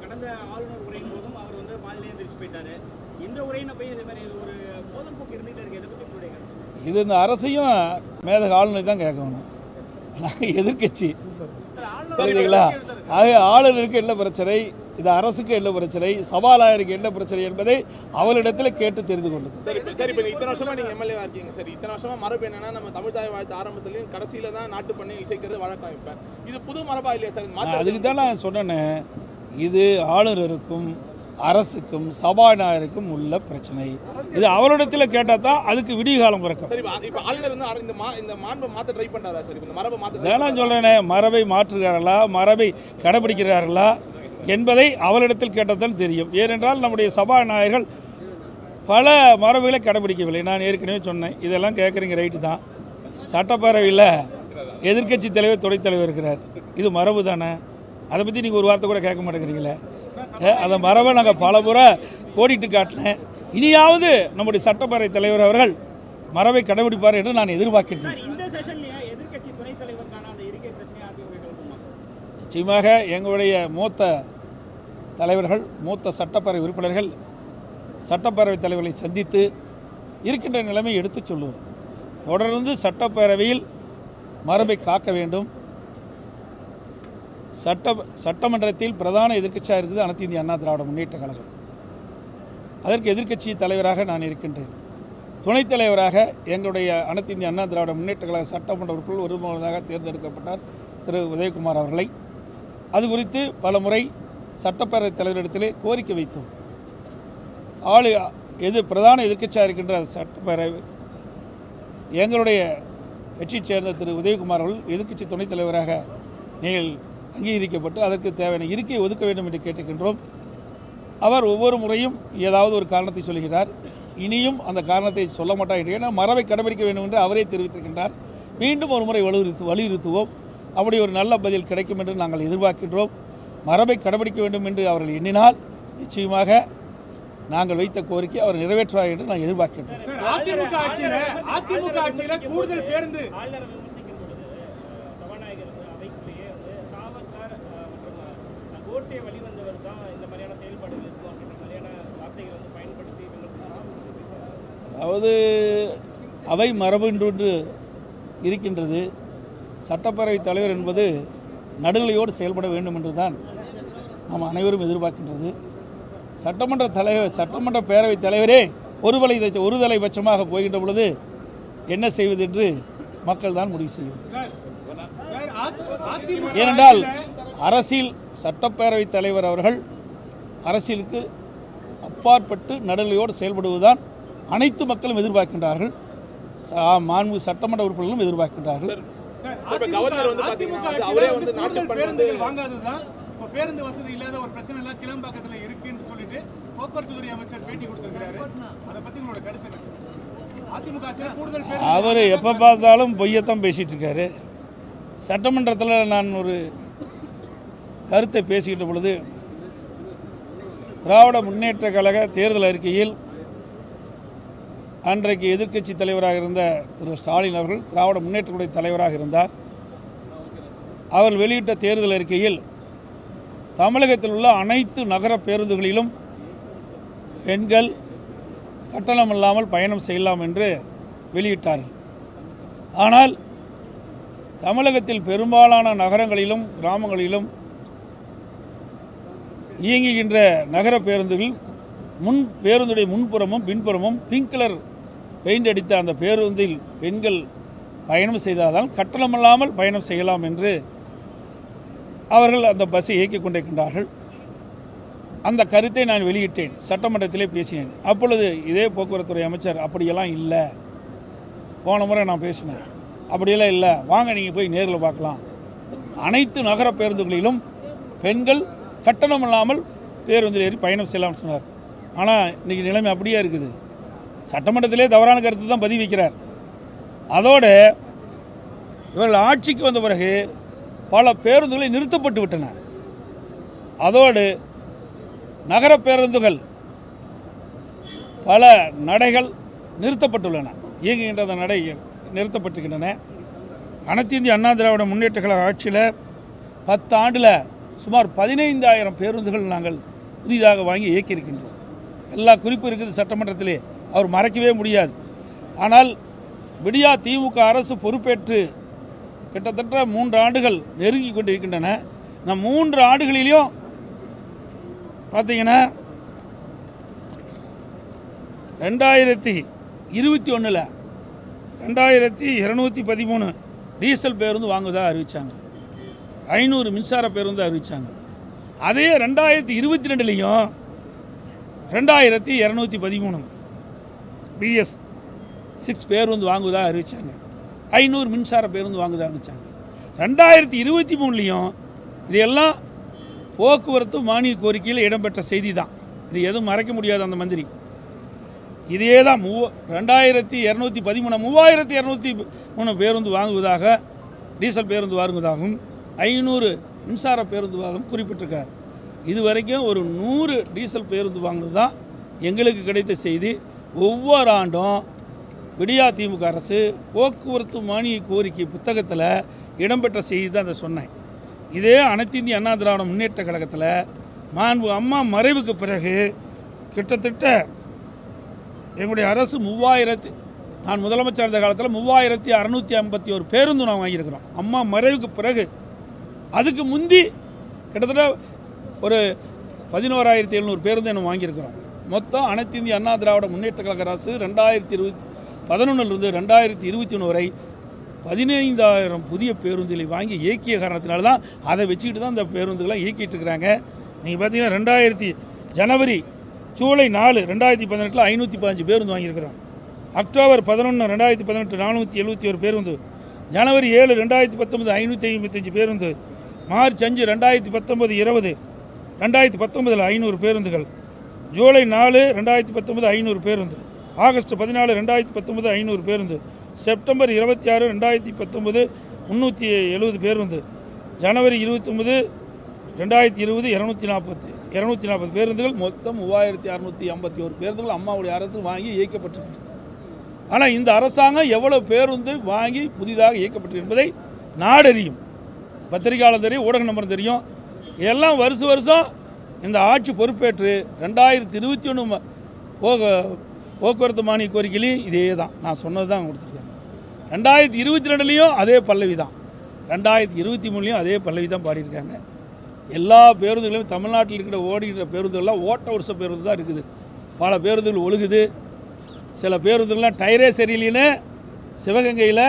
கடந்த ஆளுநர் உரையின் போதும் அவர் வந்து பாதியிலே எந்திரிச்சு போயிட்டாரு. இந்த உரையின போய் இதே மாதிரி ஒரு மோதல் போக்கு இருந்துகிட்டே இருக்கு. இதை பற்றி உங்களுடைய கருத்து? இது இந்த அரசையும் மேதக ஆளுநர் தான் கேட்கணும். நாங்கள் எதிர்கட்சி சரிங்களா? ஆக ஆளுநருக்கு என்ன பிரச்சனை, இது அரசுக்கு என்ன பிரச்சனை, சபாநாயகருக்கு என்ன பிரச்சனை என்பதை அவளிடத்தில் கேட்டு தெரிந்து கொள்ளுங்க. சரி, இப்போ இத்தனை வருஷமா நீங்க எம்எல்ஏவா இருக்கீங்க. சரி, இத்தனை வருஷமா மரபு என்னன்னா நம்ம தமிழ் தாய் வாழ்த்து ஆரம்பத்துலயும் கடைசியில தான் நாட்டு பண்ணி இசைக்கிறது வழக்கம். இப்ப இது புது மரபா இல்லையா சார்? அதுக்கு தான் நான் சொன்னேன், இது ஆளுநருக்கும் அரசுக்கும் சபாநாயகருக்கும் உள்ள பிரச்சனை. இது அவரிடத்தில் கேட்டால் தான் அதுக்கு விடிய காலம் பிறக்கும். சரி, இப்போ ஆளுநர் வந்து இந்த மாண்பை மாற்ற ட்ரை பண்றாரா சார்? இந்த மரபை மாற்ற வேணாம் சொல்றேனே, மரபை மாற்றுகிறார்களா, மரபை கடைபிடிக்கிறார்களா என்பதை அவரிடத்தில் கேட்டதான் தெரியும். ஏனென்றால் நம்முடைய சபாநாயகர்கள் பல மரபுகளை கடைபிடிக்கவில்லை. நான் ஏற்கனவே சொன்னேன், இதெல்லாம் கேட்குறீங்க ரைட்டு தான். சட்டப்பேரவையில் எதிர்க்கட்சி தலைவர் துணைத் தலைவர் இருக்கிறார், இது மரபு தானே? அதை பற்றி நீங்கள் ஒரு வார்த்தை கூட கேட்க மாட்டேங்கிறீங்களே. அந்த மரபை நாங்கள் பல முறை கோடிட்டு காட்டினேன். இனியாவது நம்முடைய சட்டப்பேரவை தலைவர் அவர்கள் மரபை கடைபிடிப்பார் என்று நான் எதிர்பார்க்கின்றேன். நிச்சயமாக எங்களுடைய மூத்த தலைவர்கள், மூத்த சட்டப்பேரவை உறுப்பினர்கள் சட்டப்பேரவை தலைவர்களை சந்தித்து இருக்கின்ற நிலைமை எடுத்து சொல்லுவோம். தொடர்ந்து சட்டப்பேரவையில் மரபை காக்க வேண்டும். சட்டமன்றத்தில் பிரதான எதிர்க்கட்சியாக இருக்குது அனைத்து இந்திய அண்ணா திராவிட முன்னேற்ற கழகம். அதற்கு எதிர்க்கட்சி தலைவராக நான் இருக்கின்றேன். துணைத் தலைவராக எங்களுடைய அனைத்து இந்திய அண்ணா திராவிட முன்னேற்ற கழக சட்டமன்ற உறுப்பினர் ஒருமுறையாக தேர்ந்தெடுக்கப்பட்டார் திரு உதயகுமார் அவர்களை. அது குறித்து பல முறை சட்டப்பேரவை தலைவரிடத்திலே கோரிக்கை வைத்தோம். பிரதான எதிர்க்கட்சியாக இருக்கின்ற சட்டப்பேரவை எங்களுடைய கட்சியைச் சேர்ந்த திரு உதயகுமார் அவர்கள் எதிர்க்கட்சி துணைத் தலைவராக நீங்கள் அங்கீகரிக்கப்பட்டு அதற்கு தேவையான இருக்கையை ஒதுக்க வேண்டும் என்று கேட்டுக்கின்றோம். அவர் ஒவ்வொரு முறையும் ஏதாவது ஒரு காரணத்தை சொல்கிறார். இனியும் அந்த காரணத்தை சொல்ல மாட்டார். ஏன்னா மரபை கடைபிடிக்க வேண்டும் என்று அவரே தெரிவித்திருக்கின்றார். மீண்டும் ஒரு முறை வலியுறுத்துவோம். அப்படி ஒரு நல்ல பதில் கிடைக்கும் என்று நாங்கள் எதிர்பார்க்கின்றோம். மரபை கடைபிடிக்க வேண்டும் என்று அவர்கள் எண்ணினால் நிச்சயமாக நாங்கள் வைத்த கோரிக்கை அவர் நிறைவேற்றுவார் என்று நான் எதிர்பார்க்கின்றேன். அதிமுக ஆட்சியில கூடுதல் பேருந்து அதாவது அவை மரபு என்று இருக்கின்றது. சட்டப்பேரவை தலைவர் என்பது நடுநிலையோடு செயல்பட வேண்டும் என்று தான் நாம் அனைவரும் எதிர்பார்க்கின்றது. சட்டமன்ற பேரவைத் தலைவரே ஒருதலை பட்சமாக போகின்ற பொழுது என்ன செய்வது என்று மக்கள் தான் முடிவு செய்யும். ஏனென்றால் அரசியல் சட்டப்பேரவைத் தலைவர் அவர்கள் அரசியலுக்கு அப்பாற்பட்டு நடுநிலையோடு செயல்படுவதுதான் அனைத்து மக்களும் எதிர்பார்க்கின்றார்கள். மாண்பு சட்டமன்ற உறுப்பினர்களும் எதிர்பார்க்கின்றார்கள். பேருந்து வசதி இல்லாத ஒரு பிரச்சனை எல்லாம் கிளம்பாக்கத்தில் இருக்குன்னு சொல்லிட்டு போக்குவரத்து துறை அமைச்சர் பேட்டி கொடுத்திருக்கிறாரு. அதை பத்தி உங்களோட கருத்து என்ன? அதிமுக கூடுதல் அவர் எப்போ பார்த்தாலும் பொய்யத்தான் பேசிட்டு இருக்காரு. சட்டமன்றத்தில் நான் ஒரு கருத்தை பேசிக்கிட்ட பொழுது திராவிட முன்னேற்ற கழக தேர்தல் அறிக்கையில் அன்றைக்கு எதிர்க்கட்சி தலைவராக இருந்த திரு ஸ்டாலின் அவர்கள் திராவிட முன்னேற்ற கழக தலைவராக இருந்தார். அவர் வெளியிட்ட தேர்தல் அறிக்கையில் தமிழகத்தில் உள்ள அனைத்து நகர பேருந்துகளிலும் பெண்கள் கட்டணமில்லாமல் பயணம் செய்யலாம் என்று வெளியிட்டார்கள். ஆனால் தமிழகத்தில் பெரும்பாலான நகரங்களிலும் கிராமங்களிலும் இயங்குகின்ற நகர பேருந்துகள் பேருந்துடைய முன்புறமும் பின்புறமும் பிங்க் கலர் பெயிண்ட் அடித்த அந்த பேருந்தில் பெண்கள் பயணம் செய்தால்தான் கட்டணமில்லாமல் பயணம் செய்யலாம் என்று அவர்கள் அந்த பஸ்ஸை இயக்கிக் கொண்டிருக்கின்றார்கள். அந்த கருத்தை நான் வெளியிட்டேன், சட்டமன்றத்திலே பேசினேன். அப்பொழுது இதே போக்குவரத்துறை அமைச்சர் அப்படியெல்லாம் இல்லை, போன முறை நான் பேசினேன், அப்படியெல்லாம் இல்லை, வாங்க நீங்கள் போய் நேரில் பார்க்கலாம், அனைத்து நகர பேருந்துகளிலும் பெண்கள் கட்டணம் இல்லாமல் பேருந்தில் ஏறி பயணம் செய்யலாம்னு சொன்னார். ஆனால் இன்றைக்கி நிலைமை அப்படியே இருக்குது. சட்டமன்றத்திலே தவறான கருத்து தான் பதிவு வைக்கிறார். அதோடு இவர்கள் ஆட்சிக்கு வந்த பிறகு பல பேருந்துகளை நிறுத்தப்பட்டு விட்டன. அதோடு நகர பேருந்துகள் பல நடைகள் நிறுத்தப்பட்டுள்ளன, இயங்குகின்ற நடை நிறுத்தப்பட்டுகின்றன. அனைத்து இந்திய அண்ணா திராவிட முன்னேற்ற கழக ஆட்சியில் 10 ஆண்டில் சுமார் 15,000 பேருந்துகள் நாங்கள் புதிதாக வாங்கி இயக்கியிருக்கின்றோம். எல்லா குறிப்பு இருக்குது சட்டமன்றத்திலே, அவர் மறைக்கவே முடியாது. ஆனால் விடியா திமுக அரசு பொறுப்பேற்று கிட்டத்தட்ட 3 ஆண்டுகள் நெருங்கி கொண்டிருக்கின்றன. இந்த 3 ஆண்டுகளிலும் பார்த்தீங்கன்னா 2021 2213 டீசல் பேருந்து வாங்குவதாக அறிவித்தாங்க. 500 மின்சார பேருந்து அறிவித்தாங்க. அதே 2022லையும் 2213 BS6 பேருந்து வாங்குவதாக அறிவித்தாங்க. 500 மின்சார பேருந்து வாங்குவதாக அறிவித்தாங்க. 2023லையும் இதெல்லாம் போக்குவரத்து மானிய கோரிக்கையில் இடம்பெற்ற செய்தி தான். இது எதுவும் மறைக்க முடியாது. அந்த மந்திரி இதே தான் 2213 3203 பேருந்து வாங்குவதாக, டீசல் பேருந்து வாங்குவதாகவும் 500 மின்சார பேருந்து வாங்கும் குறிப்பிட்டிருக்கார். இதுவரைக்கும் ஒரு 100 டீசல் பேருந்து வாங்கினது தான் எங்களுக்கு கிடைத்த செய்தி. ஒவ்வொரு ஆண்டும் விடியா திமுக அரசு போக்குவரத்து மானிய கோரிக்கை புத்தகத்தில் இடம்பெற்ற செய்தி தான் அதை சொன்னேன். இதே அனைத்து இந்திய அண்ணா திராவிட முன்னேற்ற கழகத்தில் மாண்பு அம்மா மறைவுக்கு பிறகு கிட்டத்தட்ட எங்களுடைய அரசு 3000, நான் முதலமைச்சர் இருந்த காலத்தில் 3651 பேருந்து நான் வாங்கியிருக்கிறோம். அம்மா மறைவுக்கு பிறகு. அதுக்கு முந்தி கிட்டத்தட்ட ஒரு 11,700 பேருந்து நம்ம வாங்கியிருக்கிறோம். மொத்தம் அனைத்து இந்திய அண்ணா திராவிட முன்னேற்ற கழக அரசு 2011 2021 வரை 15,000 புதிய பேருந்துகளை வாங்கி இயக்கிய காரணத்தினால தான் அதை வச்சுக்கிட்டு தான் இந்த பேருந்துகளை இயக்கிட்டு இருக்கிறாங்க. நீங்கள் பார்த்தீங்கன்னா ஜனவரி ஜூலை 4 2018 515 பேருந்து வாங்கியிருக்கிறோம். அக்டோபர் 11 2018 471 பேருந்து. ஜனவரி 7 2019 555 பேருந்து. மார்ச் 5 2019 20 2019 500 பேருந்துகள். ஜூலை 4 2019 500 பேருந்து. ஆகஸ்ட் 14 2019 500 பேருந்து. செப்டம்பர் 26 2019 370 பேருந்து. ஜனவரி 29 2020 240 பேருந்துகள். மொத்தம் 3651 பேருந்துகள் அம்மாவுடைய அரசு வாங்கி இயக்கப்பட்டிருக்கு. ஆனால் இந்த அரசாங்கம் எவ்வளவு பேருந்து வாங்கி புதிதாக இயக்கப்பட்டு என்பதை நாடறியும், பத்திரிகையாளர் தெரியும், ஊடக நம்பர் தெரியும். எல்லாம் வருஷம் இந்த ஆட்சி பொறுப்பேற்று 2021 போக்குவரத்து மானிய கோரிக்கையிலையும் இதே தான் நான் சொன்னது தான் கொடுத்துருக்காங்க. 2022லையும் அதே பல்லவி தான், 2023லையும் அதே பல்லவி தான் பாடியிருக்காங்க. எல்லா பேருந்துகளும் தமிழ்நாட்டில் இருக்கிற ஓடுகிற பேருந்துகள்லாம் ஓட்ட வருஷ பேருந்து தான் இருக்குது. பல பேருந்துகள் ஒழுகுது. சில பேருந்துகள்லாம் டயரே சரியில்லைன்னு சிவகங்கையில்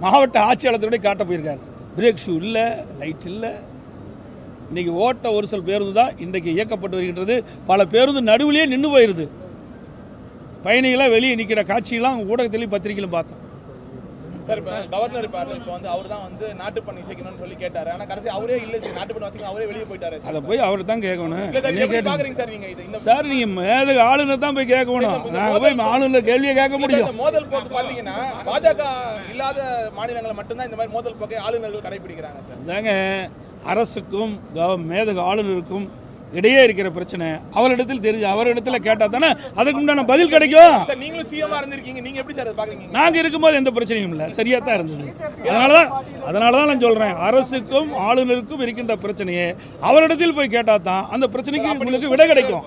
மாவட்ட ஆட்சியாளர்கிட்ட காட்ட போயிருக்காரு. பிரேக் ஷூ இல்லை, லைட் இல்லை. இன்றைக்கி ஓட்ட ஒரு சில பேருந்து தான் இன்றைக்கு இயக்கப்பட்டு வருகின்றது. பல பேருந்து நடுவிலேயே நின்று போயிடுது. பயணிகளாக வெளியே நிற்கிற காட்சியெல்லாம் ஊடகத்திலையும் பத்திரிகையிலும் பார்த்தோம். சார், இப்போ கவர்னர் இப்போ அவர் தான் நாட்டு பண்ணி இசைக்கணும்னு சொல்லி கேட்டார். ஆனால் கடைசி அவரே இல்லை, நாட்டு பண்ணி வச்சுக்க அவரே வெளியே போயிட்டாரு. அதை போய் அவர் தான் கேட்கணும். சார், நீங்கள் மேத ஆளுநர் தான் போய் கேட்கணும். நாங்கள் போய் ஆளுநர் கேள்வியை கேட்க முடியும். மோதல் போக்கு பார்த்தீங்கன்னா பாஜக இல்லாத மாநிலங்களை மட்டும்தான் இந்த மாதிரி மோதல் போக்கை ஆளுநர்கள் கடைபிடிக்கிறாங்க. அதாங்க அரசுக்கும் மேதக ஆளுநருக்கும் இடையே இருக்கிற பிரச்சனை. அவரிடத்தில் தெரிஞ்சு அவரிடத்துல கேட்டா தானே அதுக்கு உண்டான பதில் கிடைக்கும். நீங்களும் சிஎம்மா இருந்திருக்கீங்க, நீங்க எப்படி சார் பாக்குறீங்க? நாங்க இருக்கும்போது எந்த பிரச்சனையும் இல்லை, சரியா தான் இருந்தது. அதனாலதான் நான் சொல்றேன், அரசுக்கும் ஆளுநருக்கும் இருக்கின்ற பிரச்சனையை அவரிடத்தில் போய் கேட்டா தான் அந்த பிரச்சனைக்கு உங்களுக்கு விடை கிடைக்கும்.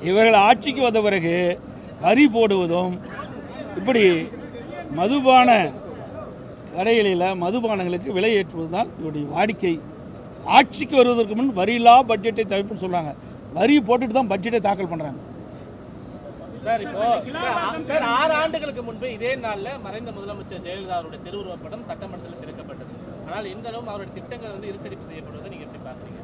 இவர்கள் ஆட்சிக்கு வந்த பிறகு வரி போடுவதும் இப்படி மதுபான கடைகளில் மதுபானங்களுக்கு விலை ஏற்றுவது தான் இவருடைய வாடிக்கை. ஆட்சிக்கு வருவதற்கு முன் வரியில்லா பட்ஜெட்டை தவிர்ப்புன்னு சொல்கிறாங்க. வரி போட்டுட்டு தான் பட்ஜெட்டை தாக்கல் பண்ணுறாங்க. சார், இப்போ 6 ஆண்டுகளுக்கு முன்பு இதே நாளில் மறைந்த முதலமைச்சர் ஜெயலலிதா அவருடைய திருவுருவப் படம் சட்டமன்றத்தில் திறக்கப்பட்டது. ஆனால் இன்றளவும் அவருடைய திட்டங்கள் இருட்டடிப்பு செய்யப்படுவதை நீங்கள் எப்படி பார்க்குறீங்க?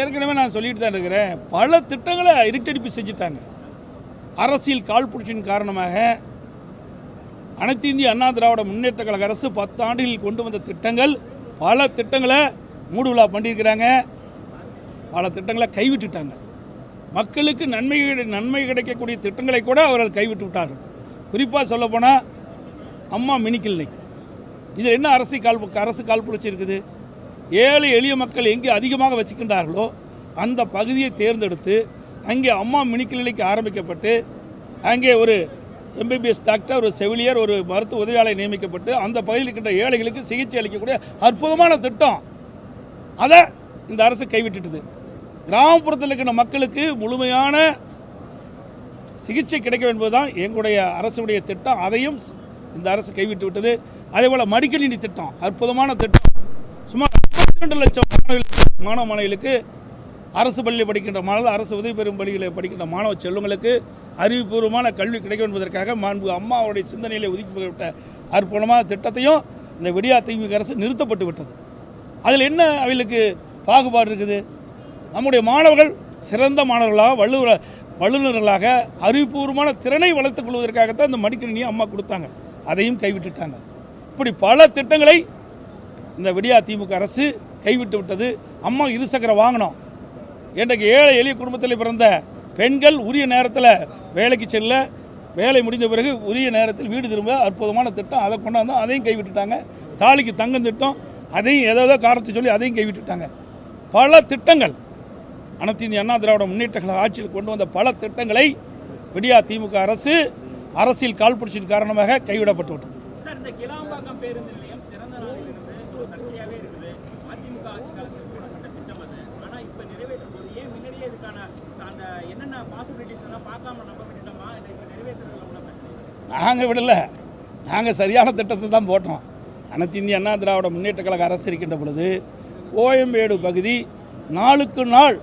ஏற்கனவே நான் சொல்லிட்டு தான் இருக்கிறேன், பல திட்டங்களை இருட்டடிப்பு செஞ்சுட்டாங்க. அரசியல் காழ்ப்புணர்ச்சியின் காரணமாக அனைத்து இந்திய அண்ணா திராவிட முன்னேற்ற கழக அரசு 10 ஆண்டுகளில் கொண்டு வந்த திட்டங்கள், பல திட்டங்களை மூடு விழா பண்ணியிருக்கிறாங்க. பல திட்டங்களை கைவிட்டுட்டாங்க. மக்களுக்கு நன்மை கிடைக்கக்கூடிய திட்டங்களை கூட அவர்கள் கைவிட்டு விட்டார்கள். குறிப்பாக சொல்லப்போனால் அம்மா மினி கிளினிக், இதில் என்ன அரசு காழ்ப்புணர்ச்சி இருக்குது? ஏழை எளிய மக்கள் எங்கே அதிகமாக வசிக்கின்றார்களோ அந்த பகுதியை தேர்ந்தெடுத்து அங்கே அம்மா மினி கிளினிக் ஆரம்பிக்கப்பட்டு அங்கே ஒரு எம்பிபிஎஸ் டாக்டர், ஒரு செவிலியர், ஒரு மருத்துவ உதவியாளர் நியமிக்கப்பட்டு அந்த பகுதியில் இருக்கின்ற ஏழைகளுக்கு சிகிச்சை அளிக்கக்கூடிய அற்புதமான திட்டம். அதை இந்த அரசு கைவிட்டுட்டுது. கிராமப்புறத்தில் இருக்கின்ற மக்களுக்கு முழுமையான சிகிச்சை கிடைக்கும் என்பதுதான் எங்களுடைய அரசுடைய திட்டம். அதையும் இந்த அரசு கைவிட்டு விட்டது. அதேபோல் மடிக்கணினி திட்டம், அற்புதமான திட்டம். சுமார் 22 லட்சம் மாணவ மாணவிகளுக்கு அரசு பள்ளியில் படிக்கின்ற மாணவர்கள், அரசு உதவி பெறும் பள்ளிகளில் படிக்கின்ற மாணவ செல்வங்களுக்கு அறிவுபூர்வமான கல்வி கிடைக்கும் என்பதற்காக மாண்பு அம்மா அவருடைய சிந்தனையிலே ஒதுக்கப்பட்ட அற்புதமான திட்டத்தையும் இந்த விடியா திமுக அரசு நிறுத்தப்பட்டு விட்டது. அதில் என்ன அவர்களுக்கு பாகுபாடு இருக்குது? நம்முடைய மாணவர்கள் சிறந்த மாணவர்களாக, வல்லுநர்களாக, அறிவுபூர்வமான திறனை வளர்த்துக் கொள்வதற்காகத்தான் இந்த மடிக்கணினியை அம்மா கொடுத்தாங்க. அதையும் கைவிட்டுட்டாங்க. இப்படி பல திட்டங்களை இந்த விடியா திமுக அரசு கைவிட்டு விட்டது. அம்மா இருசக்கர வாகனம், இன்றைக்கு ஏழை எளிய குடும்பத்தில் பிறந்த பெண்கள் உரிய நேரத்தில் வேலைக்கு செல்ல, வேலை முடிந்த பிறகு உரிய நேரத்தில் வீடு திரும்ப அற்புதமான திட்டம். அதை கொண்டாந்தோம், அதையும் கைவிட்டுட்டாங்க. தாலிக்கு தங்கம் திட்டம், அதையும் ஏதோ காரணத்தை சொல்லி அதையும் கைவிட்டுட்டாங்க. பல திட்டங்கள் அனைத்து இந்திய அண்ணா திராவிட முன்னேற்ற கழக ஆட்சியில் கொண்டு வந்த பல திட்டங்களை விடியா திமுக அரசு அரசியல் காழ்ப்புணர்ச்சியின் காரணமாக கைவிடப்பட்டு விட்டது. சார், இந்த கிளாம்பாக்கம் பேருந்து நிலையம் திறந்த நாளிலிருந்து ஒரு சர்ச்சையாகவே இருக்குது. அதிமுக ஆட்சி காலத்தில் போடப்பட்ட திட்டம் அது. ஆனால் இப்போ நிறைவேற்றும் போது ஏன் முன்னாடியே இதுக்கான அந்த என்னென்ன பாசிபிலிட்டிஸ் எல்லாம் பார்க்காம நம்ம விட்டுட்டோமா? இப்போ நிறைவேற்றுறதுல உள்ள பிரச்சனை நாங்கள் விடலை, நாங்கள் சரியான திட்டத்தை தான் போட்டோம். அனைத்து இந்திய அண்ணா திராவிட முன்னேற்ற கழக அரசு இருக்கின்ற பொழுது கோயம்பேடு பகுதி நாளுக்கு நாள்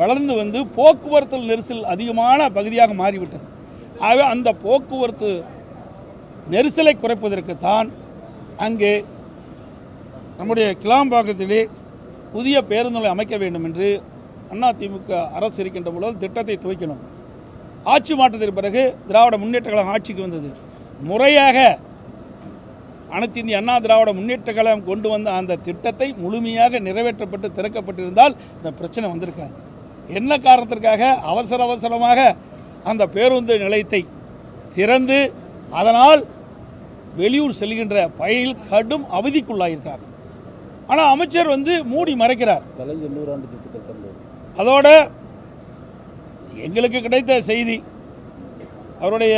வளர்ந்து வந்து போக்குவரத்து நெரிசல் அதிகமான பகுதியாக மாறிவிட்டது. ஆகவே அந்த போக்குவரத்து நெரிசலை குறைப்பதற்குத்தான் அங்கே நம்முடைய கிளாம்பாக்கத்திலே புதிய பேருந்து நிலையம் அமைக்க வேண்டும் என்று அதிமுக அரசு இருக்கின்ற பொழுது திட்டத்தை துவக்கினோம். ஆட்சி மாற்றத்திற்கு பிறகு திராவிட முன்னேற்ற கழகம் ஆட்சிக்கு வந்தது. முறையாக அனைத்து இந்திய அண்ணா திராவிட முன்னேற்ற கழகம் கொண்டு வந்த அந்த திட்டத்தை முழுமையாக நிறைவேற்றப்பட்டு திறக்கப்பட்டிருந்தால் இந்த பிரச்சனை வந்திருக்காது. என்ன காரணத்திற்காக அவசரமாக அந்த பேருந்து நிலையத்தை திறந்து அதனால் வெளியூர் செல்கின்ற பயணிகள் கடும் அவதிக்குள்ளாயிருக்கார். ஆனால் அமைச்சர் மூடி மறைக்கிறார். அதோட எங்களுக்கு கிடைத்த செய்தி, அவருடைய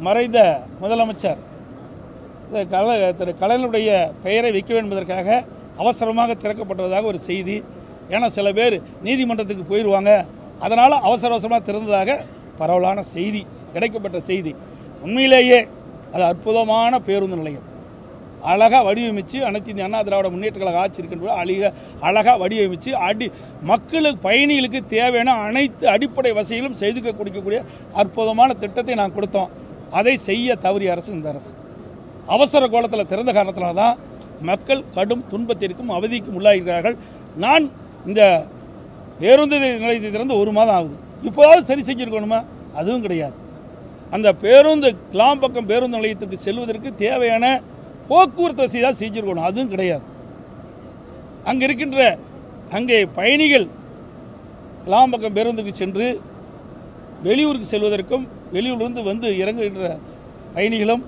மறைந்த முதலமைச்சர் திரு கலைஞருடைய பெயரை வைக்க வேண்டும் என்பதற்காக அவசரமாக திறக்கப்பட்டதாக ஒரு செய்தி. ஏன்னா சில பேர் நீதிமன்றத்துக்கு போயிடுவாங்க, அதனால் அவசரமாக திறந்ததாக பரவலான செய்தி, கிடைக்கப்பட்ட செய்தி. உண்மையிலேயே அது அற்புதமான பேருந்து நிலையம், அழகாக வடிவமைச்சு அனைத்து இந்திய அண்ணா திராவிட முன்னேற்ற கழக ஆட்சி இருக்கின்ற அழகாக வடிவமைச்சு மக்களுக்கு பயணிகளுக்கு தேவையான அனைத்து அடிப்படை வசதிகளும் செய்து கொடுக்கக்கூடிய அற்புதமான திட்டத்தை நான் கொடுத்தோம். அதை செய்ய தவறிய அரசு இந்த அரசு. அவசர கோலத்தில் திறந்த காரணத்தினால தான் மக்கள் கடும் துன்பத்திற்கும் அவதிக்கும் உள்ளாகிறார்கள். நான் இந்த பேருந்து நிலையத்தை திறந்து 1 மாதம் ஆகுது. இப்போதாவது சரி செஞ்சுருக்கணுமா? அதுவும் கிடையாது. அந்த பேருந்து கிளாம்பாக்கம் பேருந்து நிலையத்திற்கு செல்வதற்கு தேவையான போக்குவரத்து வசதி தான் செஞ்சுருக்கணும், அதுவும் கிடையாது. அங்கே பயணிகள் கிளாம்பாக்கம் பேருந்துக்கு சென்று வெளியூருக்கு செல்வதற்கும் வெளியூரிலிருந்து இறங்குகின்ற பயணிகளும்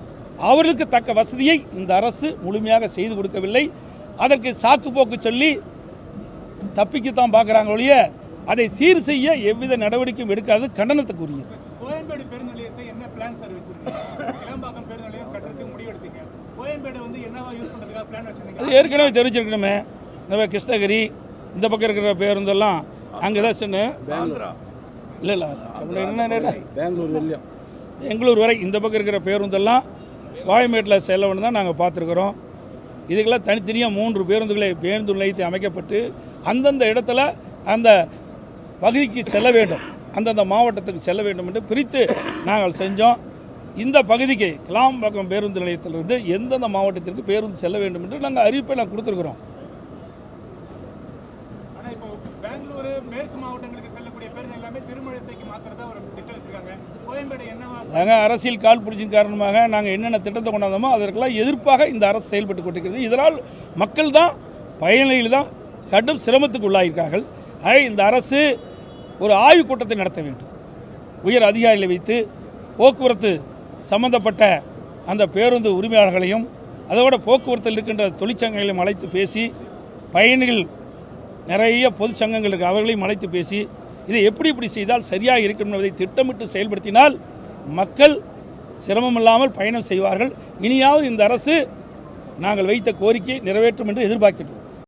அவர்களுக்கு தக்க வசதியை இந்த அரசு முழுமையாக செய்து கொடுக்கவில்லை. அதற்கு சாக்கு போக்கு சொல்லி தப்பிக்கத்தான் பார்க்குறாங்க ஒழிய அதை சீர் செய்ய எவ்வித நடவடிக்கையும் எடுக்காது, கண்டனத்துக்குரியது. கோயம்பேடு பேருந்து நிலையத்தை என்ன பிளான் சார் வச்சிருக்கீங்க? கிளாம்பாக்கம் பேருந்து நிலையம் கட்டுறதுக்கு முடிவெடுத்தீங்க. கோயம்பேடு என்னவா யூஸ் பண்ணுறதுக்காக பிளான் வச்சிருக்கீங்க? அது ஏற்கனவே தெரிவிச்சிருக்கணுமே. இந்த கிருஷ்ணகிரி இந்த பக்கம் இருக்கிற பேருந்தெல்லாம் அங்கே தான் சென்று இல்லை பெங்களூர் வரை இந்த பக்கம் இருக்கிற பேருந்தெல்லாம் கோயம்பேட்டில் செல்லவன்னு தான் நாங்கள் பார்த்துருக்குறோம். இதுக்கெல்லாம் தனித்தனியாக 3 பேருந்து நிலையத்தை அமைக்கப்பட்டு அந்தந்த இடத்துல அந்த பகுதிக்கு செல்ல வேண்டும், அந்தந்த மாவட்டத்துக்கு செல்ல வேண்டும் என்று பிரித்து நாங்கள் செஞ்சோம். இந்த பகுதிக்கு கிளாம்பாக்கம் பேருந்து நிலையத்திலிருந்து எந்தெந்த மாவட்டத்திற்கு பேருந்து செல்ல வேண்டும் என்று நாங்கள் அறிவிப்பை கொடுத்துருக்குறோம். ஆனால் இப்போ பெங்களூரு மேற்கு மாவட்டங்களுக்கு செல்லக்கூடிய பேருந்து எல்லாமே திருமழிசைக்கு மாத்திரதான் ஒரு திட்டம் வச்சுருக்காங்க. கோயம்பேடு என்னவா? நாங்கள் அரசியல் காழ்ப்புணர்ச்சியின் காரணமாக நாங்கள் என்னென்ன திட்டத்தை கொண்டாந்தோமோ அதற்கெல்லாம் எதிர்ப்பாக இந்த அரசு செயல்பட்டு கொண்டிருக்கிறது. இதனால் மக்கள் தான், பயணிகள் தான் கடும் சிரமத்துக்கு உள்ளாயிருக்கார்கள். ஆக இந்த அரசு ஒரு ஆய்வுக் கூட்டத்தை நடத்த வேண்டும். உயர் அதிகாரிகளை வைத்து போக்குவரத்து சம்பந்தப்பட்ட அந்த பேருந்து உரிமையாளர்களையும் அதோட போக்குவரத்தில் இருக்கின்ற தொழிற்சங்கங்களையும் அழைத்து பேசி, பயணிகள் நிறைய பொது சங்கங்கள் இருக்குது அவர்களையும் அழைத்து பேசி இதை எப்படி செய்தால் சரியாக இருக்கும் என்பதை திட்டமிட்டு செயல்படுத்தினால் மக்கள் சிரமமில்லாமல் பயணம் செய்வார்கள். இனியாவது இந்த அரசு நாங்கள் வைத்த கோரிக்கையை நிறைவேற்றும் என்று எதிர்பார்க்கிறோம்.